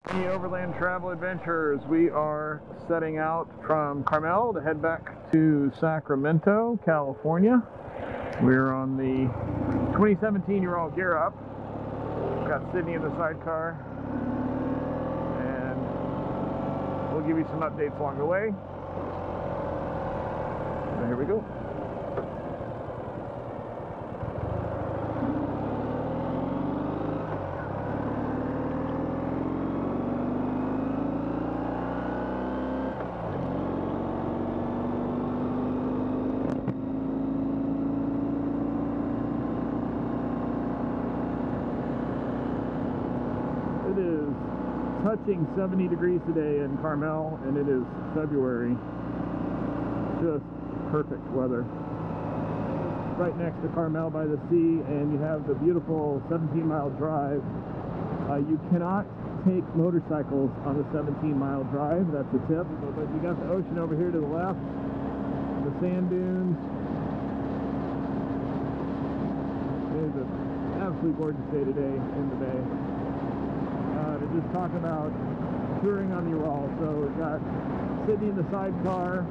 The Overland Travel Adventures. We are setting out from Carmel to head back to Sacramento, California. We're on the 2017 Ural Gear Up. We've got Sydney in the sidecar, and we'll give you some updates along the way. So here we go. It is touching 70 degrees today in Carmel, and it is February. Just perfect weather. Right next to Carmel by the sea, and you have the beautiful 17-mile drive. You cannot take motorcycles on the 17-mile drive, that's a tip. But you got the ocean over here to the left, the sand dunes. It is an absolutely gorgeous day today in the bay. To just talk about touring on the Ural. So we've got Sydney in the sidecar.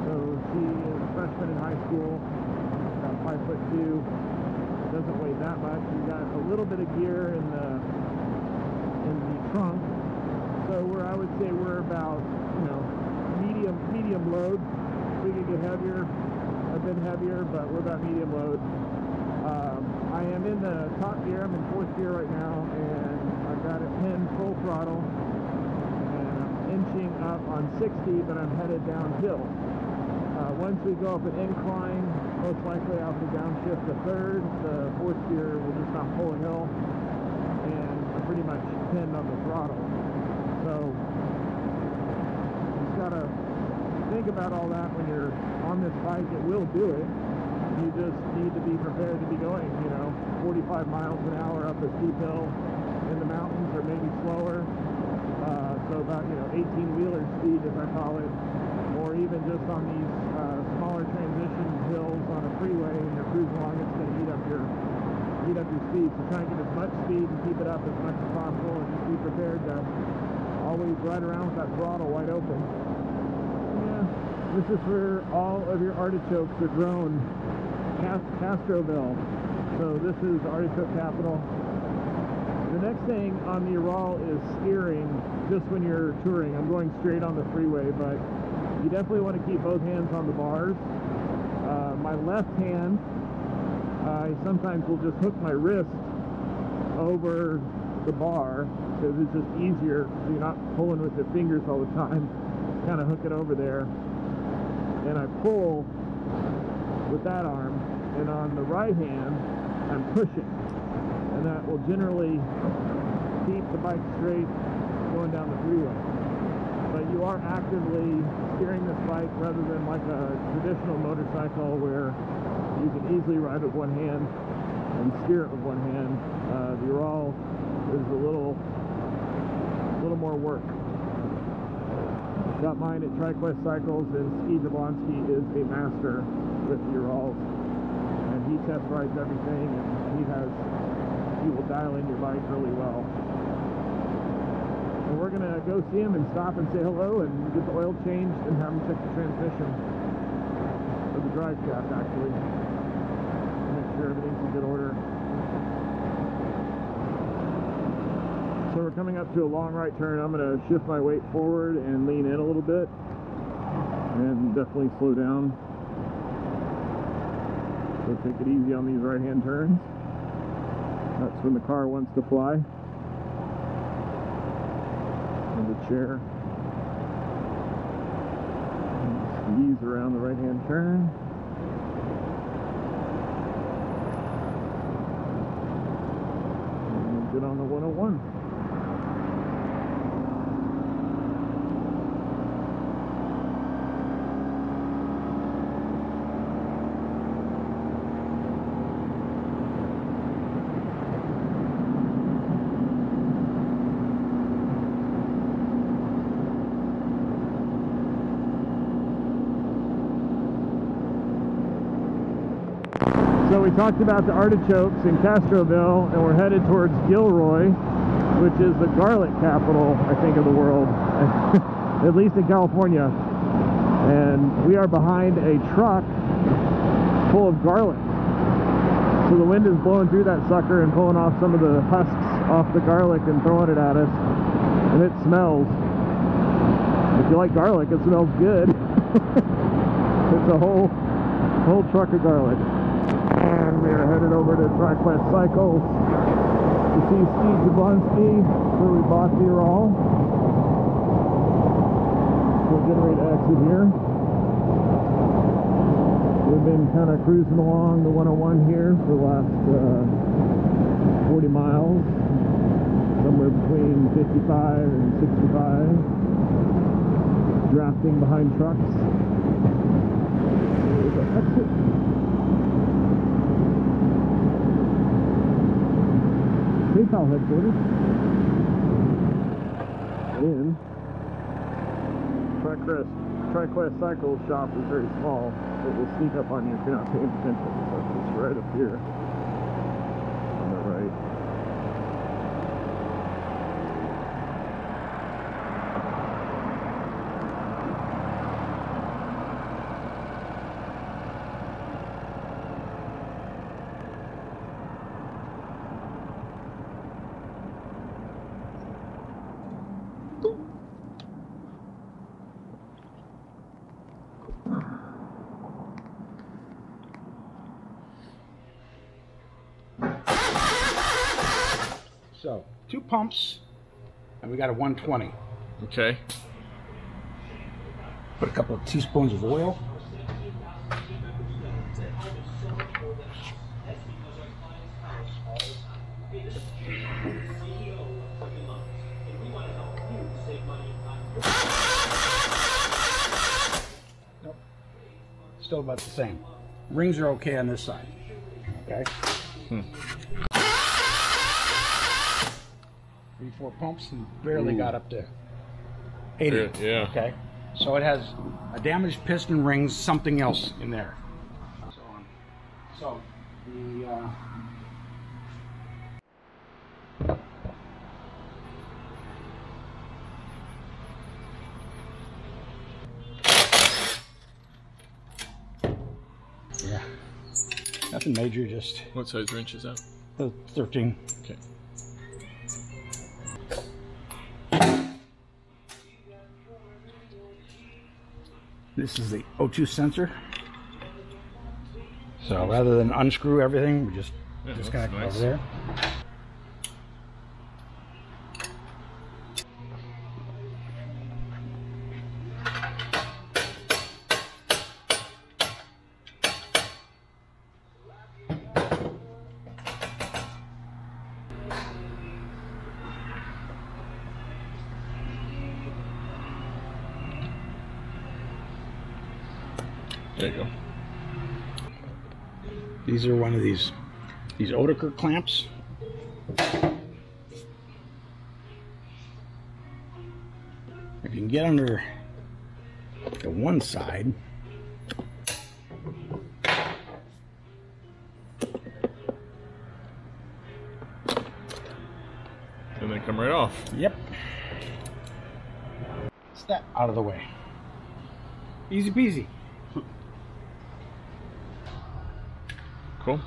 So she is a freshman in high school, about 5'2", doesn't weigh that much. We've got a little bit of gear in the trunk. So I would say we're about, medium load. We could get heavier. I've been heavier, but we're about medium load. I am in the top gear. I'm in 4th gear right now, and I've got it pinned full throttle, and I'm inching up on 60, but I'm headed downhill. Once we go up an incline, most likely I'll have to downshift to 3rd. The 4th gear will just not pull a hill, and I'm pretty much pinned on the throttle. So you just gotta think about all that when you're on this bike. It will do it. You just need to be prepared to be going, 45 miles an hour up a steep hill in the mountains, or maybe slower. So about, 18-wheeler speed, as I call it, or even just on these smaller transition hills on a freeway, and you're cruising along, it's going to eat up your speed. So try and get as much speed and keep it up as much as possible, and just be prepared to always ride around with that throttle wide open. Yeah, this is where all of your artichokes are grown. Castroville. So this is artichoke capital. The next thing on the Ural is steering, just when you're touring. I'm going straight on the freeway, but you definitely want to keep both hands on the bars. My left hand, I sometimes will just hook my wrist over the bar, because it's just easier, so you're not pulling with your fingers all the time. Kind of hook it over there, and I pull with that arm, and on the right hand I'm pushing, and that will generally keep the bike straight going down the freeway. But you are actively steering this bike rather than like a traditional motorcycle where you can easily ride with one hand and steer it with one hand. The Ural is a little more work. Got mine at TriQuest Cycles, and Ski Jablonsky is a master with the Urals, and he test rides everything, and he will dial in your bike really well. And we're gonna go see him and stop and say hello and get the oil changed and have him check the transmission, or the drive shaft actually, make sure everything's in good order. So we're coming up to a long right turn. I'm going to shift my weight forward and lean in a little bit, and definitely slow down. So take it easy on these right-hand turns. That's when the car wants to fly. And the chair. And ease around the right-hand turn. And get on the 101. So we talked about the artichokes in Castroville, and we're headed towards Gilroy. which is the garlic capital, I think, of the world, at least in California. And we are behind a truck full of garlic. So the wind is blowing through that sucker and pulling off some of the husks off the garlic and throwing it at us. And it smells. If you like garlic, it smells good. It's a whole truck of garlic. And we are headed over to TriQuest Cycles to see Ski Jablonsky, where we bought the Ural. We're getting ready to exit here. We've been kind of cruising along the 101 here for the last 40 miles, somewhere between 55 and 65, drafting behind trucks. There's our exit. PayPal headquarters. And TriQuest Cycles shop is very small. It will sneak up on you if you're not paying attention. So it's right up here on the right. So, 2 pumps, and we got a 120. Okay. Put a couple of teaspoons of oil. Nope. Still about the same. Rings are okay on this side. Okay. 3-4 pumps and barely got up to 80. Yeah. Okay. So it has a damaged piston, rings, something else in there. So the yeah, nothing major. Just What size wrench is that? 13. Okay. This is the O2 sensor. So rather than unscrew everything, we just disconnect it over there. There you go. These are one of these Oetiker clamps. If you can get under the one side, And they come right off. yep. It's that out of the way. Easy peasy. Cool.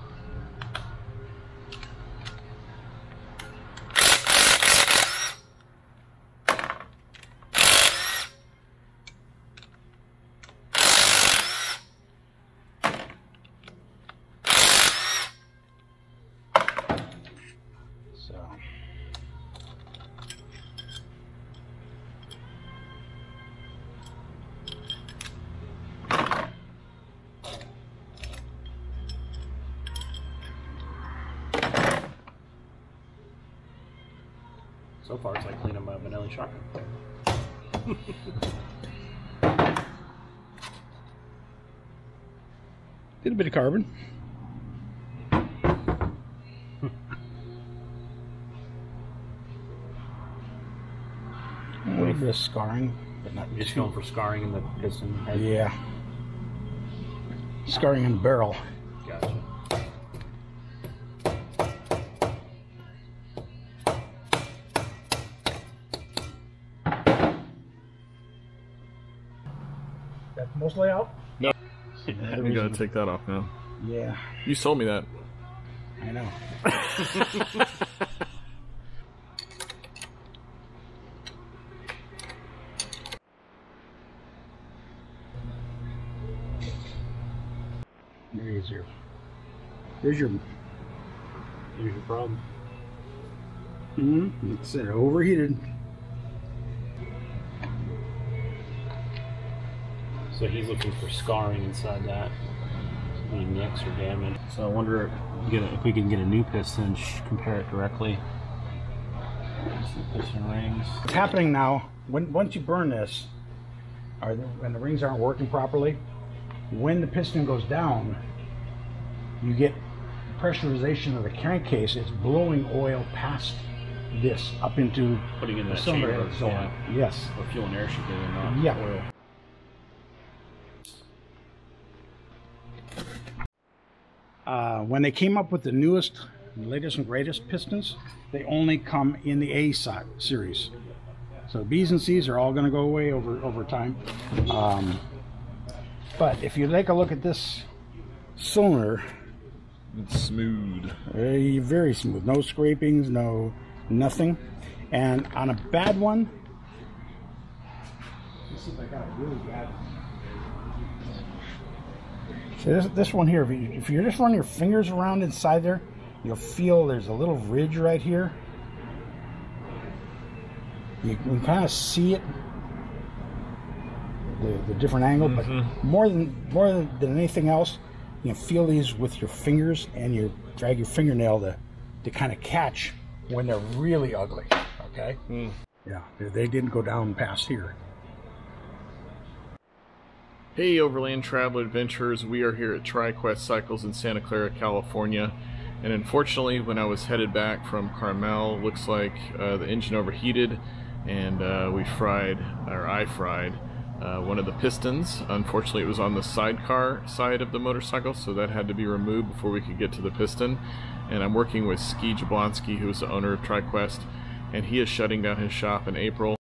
So far, it's like cleaning my vanilla shotgun. Did a bit of carbon. A little bit of scarring, but not You're just going for scarring in the piston head? Yeah. Scarring in the barrel. Gotcha. That's mostly out? No. You gotta take that off now. Yeah. You sold me that. I know. There's your problem. it's overheated. So he's looking for scarring inside that. Any nicks or damage. So I wonder if we can get a new piston, compare it directly. Piston rings. What's happening now, once you burn this, when the rings aren't working properly, when the piston goes down, you get pressurization of the crankcase. It's blowing oil past this up into Putting in the that cylinder chamber. head zone. Yeah. Yes. Where fuel and air should be, and not Yeah. oil. When they came up with the newest, latest and greatest pistons, they only come in the A series. So B's and C's are all going to go away over time. But if you take a look at this cylinder, It's smooth. very, very smooth. No scrapings, nothing. And on a bad one, let's see if I got a really bad one. So this one here, if you just run your fingers around inside there, you'll feel there's a little ridge right here. You can kind of see it, the different angle, but more than anything else, you can feel these with your fingers, and you drag your fingernail to kind of catch when they're really ugly. Okay. Yeah, they didn't go down past here. Hey, Overland Travel Adventures. We are here at TriQuest Cycles in Santa Clara, California. And unfortunately, when I was headed back from Carmel, looks like the engine overheated, and I fried one of the pistons. Unfortunately, it was on the sidecar side of the motorcycle, so that had to be removed before we could get to the piston. And I'm working with Ski Jablonsky, who's the owner of TriQuest, and he is shutting down his shop in April.